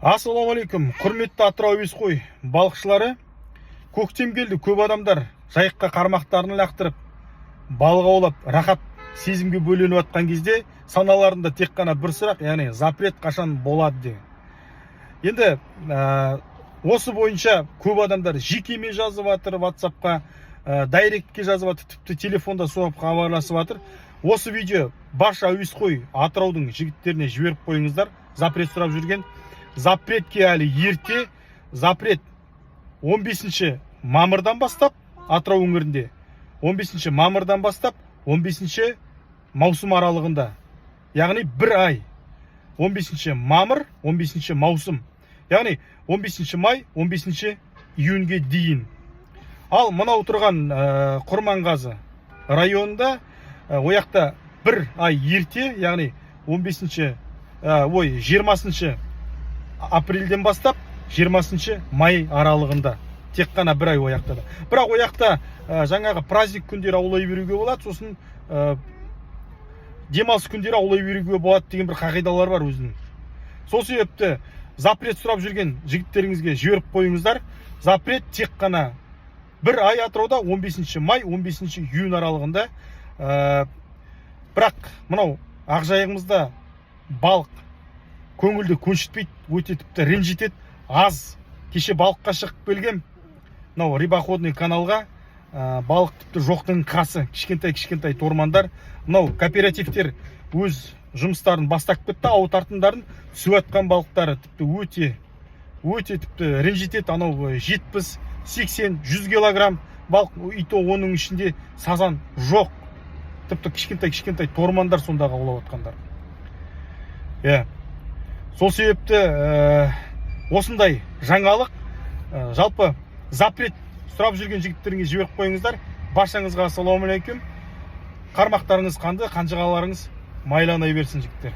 Ассалаумағалейкум, құрметті Атырау әуесқой балықшылары. Көктем келді, көп адамдар жайыққа қармақтарын лақтырып, балық аулап, рахат сезімге бөленіп жатқан кезде саналарында тек қана бір сұрақ, яғни запрет қашан болады деген. Енді осы бойынша көп адамдар жекеме жазып жатыр, WhatsApp-қа, дайректке жазып жатыр, тіпті телефонда соғып хабарласып жатыр. Осы видео барша әуесқой Атыраудың жігіттеріне жіберіп қойыңыздар. Запрет сұрап жүрген. Запретке әлі ерте. Запрет 15 мамырдан бастап Атырау өңірінде, 15 мамырдан бастап 15 маусым аралығында, яғни бір ай. 15 мамыр, 15 маусым, яғни 15 май, 15 июньге дейін. Ал мынау тұрған Құрманғазы районында ояқта бір ай ерте, яғни 20 апрельден бастап 20 май аралығында. Тек қана бір ай ояқта да. Бірақ ояқта жаңағы праздник күндері аулай беруге болады, сосын демалыс күндері аулай беруге болады деген бір қағидалар бар өзінің. Сол себепті запрет сұрап жүрген жігіттеріңізге жіберіп қойыңыздар. Запрет тек қана бір ай Атырауда 15 май, 15 июнь аралығында. Бірақ мынау ақжайығымызда балық көңілді көншітпейді, өте тіпті ренжітеді, аз. Кеше балыққа шығып келгем, мынау рибоходный каналға, балық тіпті жоқтың қасы, кішкентай тормандар. Мынау кооперативтер өз жұмыстарын бастап кетті, ау тартындарын түсіп жатқан балықтары тіпті өте тіпті ренжітеді. Анау 70, 80, 100 килограмм балық, и то оның ішінде сазан жоқ. Тіпті кішкентай тормандар сондағы аулап жатқандар. Сол себепті осындай жаңалық, жалпы запрет сұрап жүрген жігіттеріңе жіберіп қойыңыздар. Баршаңызға ассалаумағалейкум. Қармақтарыңыз қанды, қанжығаларыңыз майланай берсін жігіттер.